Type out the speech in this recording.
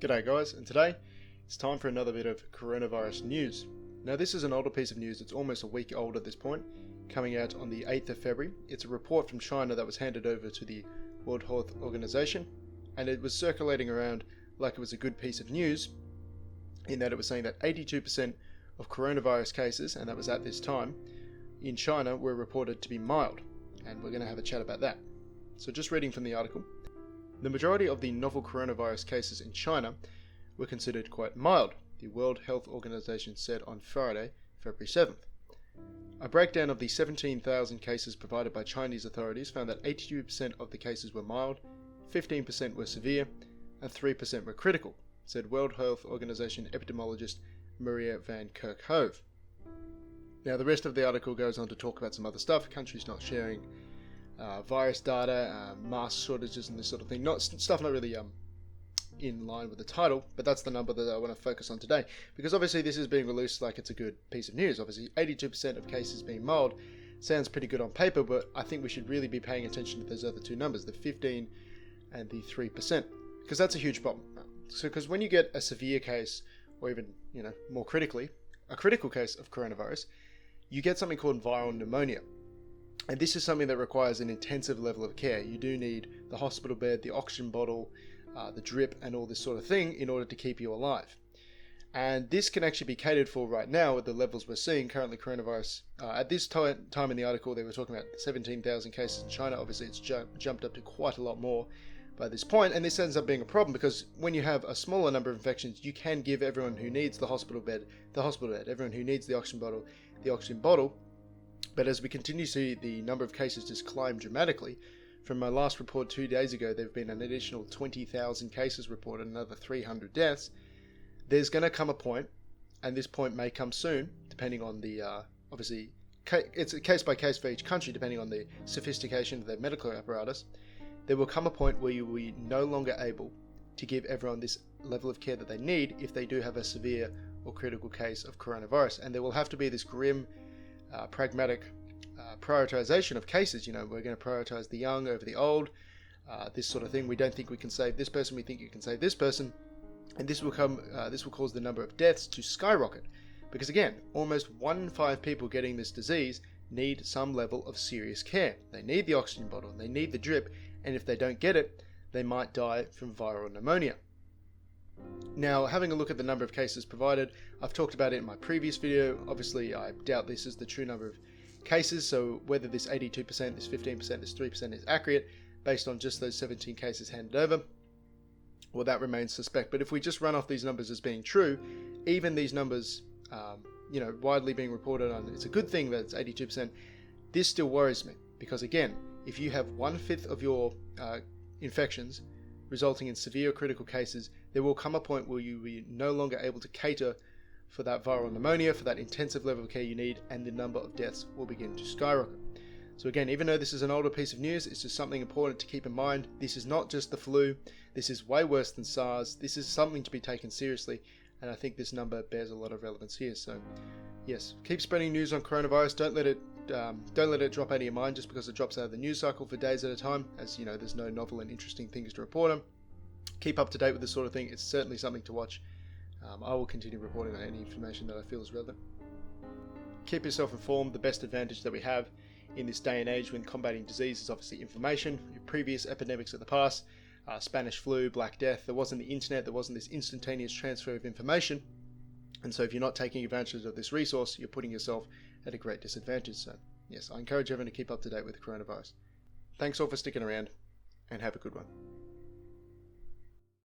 G'day guys, and today it's time for another bit of coronavirus news. Now this is an older piece of news, it's almost a week old at this point, coming out on the 8th of February. It's a report from China that was handed over to the World Health Organization, and it was circulating around like it was a good piece of news, in that it was saying that 82% of coronavirus cases, and that was at this time, in China were reported to be mild, and we're going to have a chat about that. So just reading from the article. The majority of the novel coronavirus cases in China were considered quite mild, the World Health Organization said on Friday, February 7th. A breakdown of the 17,000 cases provided by Chinese authorities found that 82% of the cases were mild, 15% were severe, and 3% were critical, said World Health Organization epidemiologist Maria van Kerkhove. Now the rest of the article goes on to talk about some other stuff, countries not sharing virus data, mask shortages and this sort of thing. Stuff not really in line with the title, but that's the number that I want to focus on today, because obviously this is being released like it's a good piece of news. Obviously 82% of cases being mild sounds pretty good on paper, but I think we should really be paying attention to those other two numbers, the 15 and the 3%, because that's a huge problem. So because when you get a severe case, or even more critically, a critical case of coronavirus, you get something called viral pneumonia. And this is something that requires an intensive level of care. You do need the hospital bed, the oxygen bottle, the drip, and all this sort of thing in order to keep you alive. And this can actually be catered for right now at the levels we're seeing currently. Coronavirus, at this time in the article, they were talking about 17,000 cases in China. Obviously, it's jumped up to quite a lot more by this point, and this ends up being a problem because when you have a smaller number of infections, you can give everyone who needs the hospital bed, everyone who needs the oxygen bottle. But as we continue to see the number of cases just climb dramatically, from my last report 2 days ago, there have been an additional 20,000 cases reported, another 300 deaths. There's going to come a point, and this point may come soon, depending on the, obviously, it's a case by case for each country, depending on the sophistication of their medical apparatus. There will come a point where you will be no longer able to give everyone this level of care that they need if they do have a severe or critical case of coronavirus. And there will have to be this grim, pragmatic prioritization of cases. We're going to prioritize the young over the old, this sort of thing. We don't think we can save this person, we think you can save this person. And this will cause the number of deaths to skyrocket. Because again, almost 1 in 5 people getting this disease need some level of serious care. They need the oxygen bottle, they need the drip, and if they don't get it, they might die from viral pneumonia. Now, having a look at the number of cases provided, I've talked about it in my previous video. Obviously, I doubt this is the true number of cases, so whether this 82%, this 15%, this 3% is accurate based on just those 17 cases handed over, well, that remains suspect. But if we just run off these numbers as being true, even these numbers, widely being reported on, it's a good thing that it's 82%, this still worries me. Because again, if you have 1/5 of your infections resulting in severe or critical cases, there will come a point where you will be no longer able to cater for that viral pneumonia, for that intensive level of care you need, and the number of deaths will begin to skyrocket. So again, even though this is an older piece of news, it's just something important to keep in mind. This is not just the flu, this is way worse than SARS, this is something to be taken seriously, and I think this number bears a lot of relevance here. So yes, keep spreading news on coronavirus, don't let it drop out of your mind just because it drops out of the news cycle for days at a time, as there's no novel and interesting things to report on. Keep up to date with this sort of thing, it's certainly something to watch. I will continue reporting on any information that I feel is relevant. Keep yourself informed. The best advantage that we have in this day and age when combating disease is obviously information. Your previous epidemics of the past, Spanish flu, Black Death, there wasn't the internet, there wasn't this instantaneous transfer of information. And so if you're not taking advantage of this resource, you're putting yourself at a great disadvantage. So yes, I encourage everyone to keep up to date with the coronavirus. Thanks all for sticking around, and have a good one.